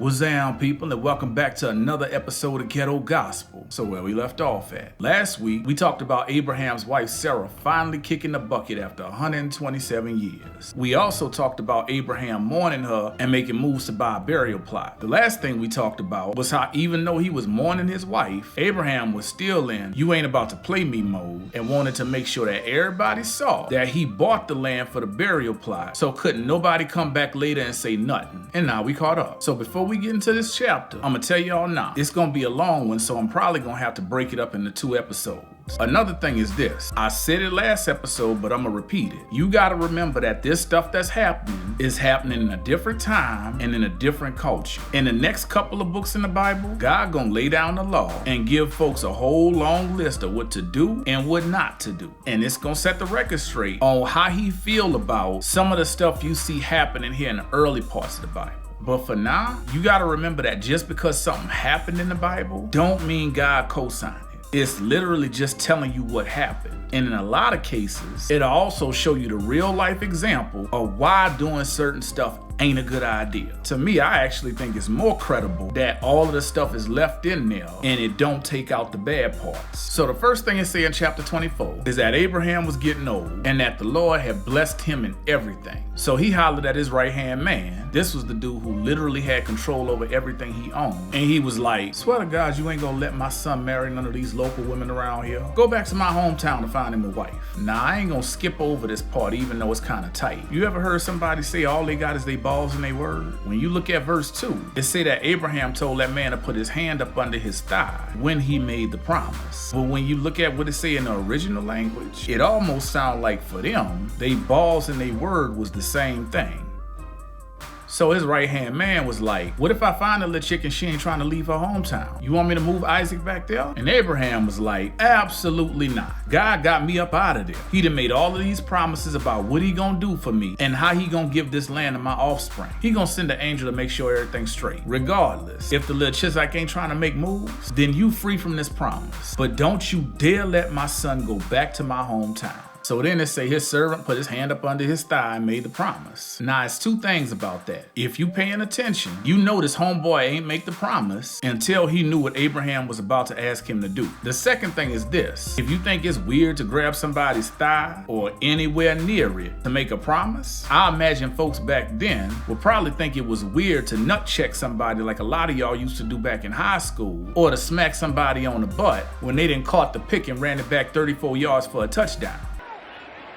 What's down, people, and welcome back to another episode of Ghetto Gospel. So where we left off at. Last week, we talked about Abraham's wife Sarah finally kicking the bucket after 127 years. We also talked about Abraham mourning her and making moves to buy a burial plot. The last thing we talked about was how even though he was mourning his wife, Abraham was still in "you ain't about to play me" mode and wanted to make sure that everybody saw that he bought the land for the burial plot, so couldn't nobody come back later and say nothing. And now we caught up. So before we get into this chapter, I'm gonna tell y'all now, it's gonna be a long one, so I'm probably gonna have to break it up into 2 episodes. Another thing is this, I said it last episode, but I'm gonna repeat it. You gotta remember that this stuff that's happening is happening in a different time and in a different culture. In the next couple of books in the Bible, God gonna lay down the law and give folks a whole long list of what to do and what not to do. And it's gonna set the record straight on how he feel about some of the stuff you see happening here in the early parts of the Bible. But for now, you gotta remember that just because something happened in the Bible, don't mean God co-signed it. It's literally just telling you what happened. And in a lot of cases, it'll also show you the real life example of why doing certain stuff ain't a good idea. To me, I actually think it's more credible that all of the stuff is left in there and it don't take out the bad parts. So the first thing it says in chapter 24 is that Abraham was getting old and that the Lord had blessed him in everything. So he hollered at his right-hand man. This was the dude who literally had control over everything he owned. And he was like, "Swear to God, you ain't gonna let my son marry none of these local women around here. Go back to my hometown to find him a wife." Now, I ain't gonna skip over this part even though it's kind of tight. You ever heard somebody say all they got is they balls and they word? When you look at verse 2, it say that Abraham told that man to put his hand up under his thigh when he made the promise. But when you look at what it say in the original language, it almost sounds like for them, they balls and they word was the same thing. So his right-hand man was like, "What if I find a little chick and she ain't trying to leave her hometown? You want me to move Isaac back there?" And Abraham was like, "Absolutely not. God got me up out of there. He done made all of these promises about what he gonna do for me and how he gonna give this land to my offspring. He gonna send an angel to make sure everything's straight. Regardless, if the little Chisholm ain't trying to make moves, then you free from this promise. But don't you dare let my son go back to my hometown." So then it say his servant put his hand up under his thigh and made the promise. Now it's 2 things about that. If you paying attention, you know this homeboy ain't make the promise until he knew what Abraham was about to ask him to do. The second thing is this. If you think it's weird to grab somebody's thigh or anywhere near it to make a promise, I imagine folks back then would probably think it was weird to nut check somebody like a lot of y'all used to do back in high school, or to smack somebody on the butt when they didn't caught the pick and ran it back 34 yards for a touchdown.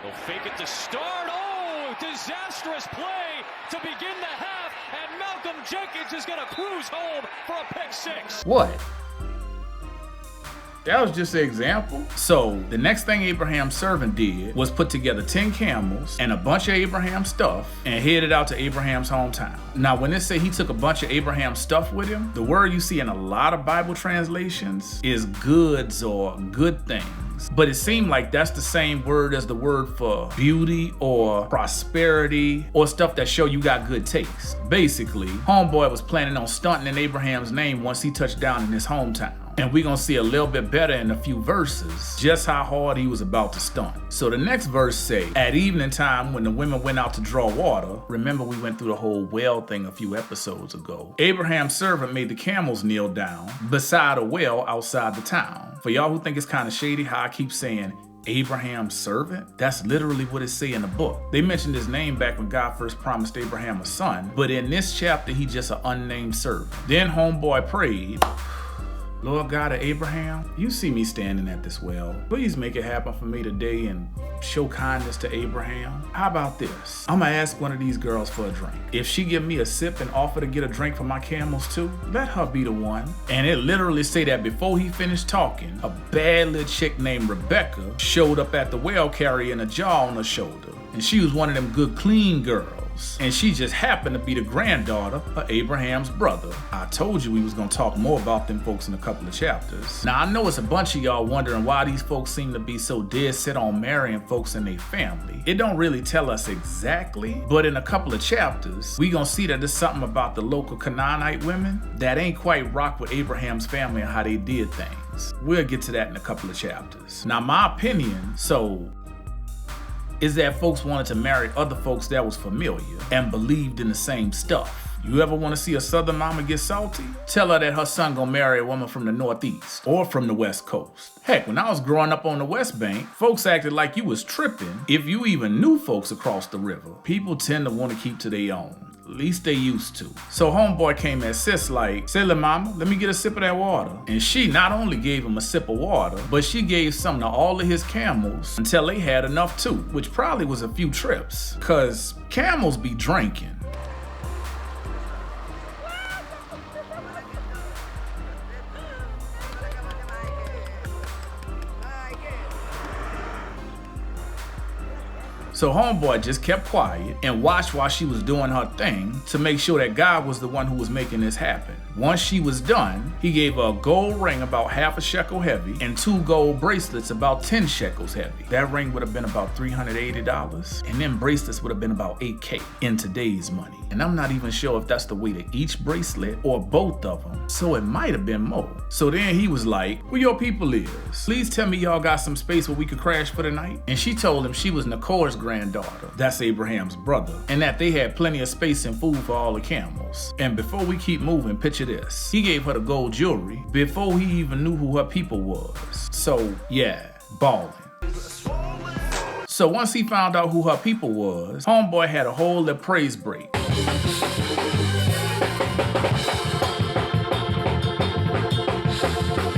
They'll fake it to start. Oh, disastrous play to begin the half, and Malcolm Jenkins is going to cruise home for a pick 6. What? That was just an example. So the next thing Abraham's servant did was put together 10 camels and a bunch of Abraham's stuff and headed out to Abraham's hometown. Now, when they say he took a bunch of Abraham's stuff with him, the word you see in a lot of Bible translations is goods or good things. But it seemed like that's the same word as the word for beauty or prosperity or stuff that show you got good taste. Basically, homeboy was planning on stunting in Abraham's name once he touched down in his hometown. And we're gonna see a little bit better in a few verses just how hard he was about to stunt. So the next verse say, at evening time when the women went out to draw water, remember we went through the whole well thing a few episodes ago, Abraham's servant made the camels kneel down beside a well outside the town. For y'all who think it's kind of shady how I keep saying Abraham's servant, that's literally what it say in the book. They mentioned his name back when God first promised Abraham a son, but in this chapter he just an unnamed servant. Then homeboy prayed, "Lord God of Abraham, you see me standing at this well. Please make it happen for me today and show kindness to Abraham. How about this? I'm gonna ask one of these girls for a drink. If she give me a sip and offer to get a drink for my camels too, let her be the one." And it literally say that before he finished talking, a bad little chick named Rebecca showed up at the well carrying a jar on her shoulder. And she was one of them good clean girls. And she just happened to be the granddaughter of Abraham's brother. I told you we was gonna talk more about them folks in a couple of chapters. Now I know it's a bunch of y'all wondering why these folks seem to be so dead set on marrying folks in their family. It don't really tell us exactly, but in a couple of chapters, we gonna see that there's something about the local Canaanite women that ain't quite rock with Abraham's family and how they did things. We'll get to that in a couple of chapters. Now my opinion, so is that folks wanted to marry other folks that was familiar and believed in the same stuff. You ever want to see a Southern mama get salty? Tell her that her son gonna marry a woman from the Northeast or from the West Coast. Heck, when I was growing up on the West Bank, folks acted like you was tripping if you even knew folks across the river. People tend to want to keep to their own. At least they used to. So homeboy came at sis like, say, "Lil' mama, let me get a sip of that water." And she not only gave him a sip of water, but she gave some to all of his camels until they had enough too, which probably was a few trips, cause camels be drinking. So homeboy just kept quiet and watched while she was doing her thing to make sure that God was the one who was making this happen. Once she was done, he gave her a gold ring about half a shekel heavy and 2 gold bracelets about 10 shekels heavy. That ring would have been about $380, and them bracelets would have been about $8K in today's money. And I'm not even sure if that's the weight of each bracelet or both of them, so it might have been more. So then he was like, "Who your people is? Please tell me y'all got some space where we could crash for the night." And she told him she was Nakor's granddaughter, that's Abraham's brother, and that they had plenty of space and food for all the camels. And before we keep moving, picture this. He gave her the gold jewelry before he even knew who her people was. So yeah, ballin'. So once he found out who her people was, homeboy had a whole little praise break.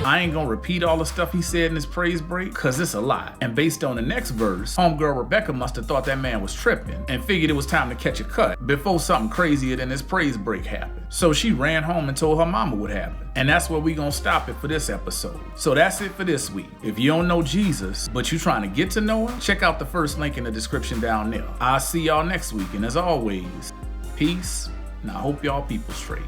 I ain't gonna repeat all the stuff he said in his praise break, cause it's a lot. And based on the next verse, homegirl Rebecca must have thought that man was tripping and figured it was time to catch a cut before something crazier than his praise break happened. So she ran home and told her mama what happened. And that's where we gonna stop it for this episode. So that's it for this week. If you don't know Jesus, but you trying to get to know him, check out the first link in the description down there. I'll see y'all next week, and as always, peace, and I hope y'all people straight.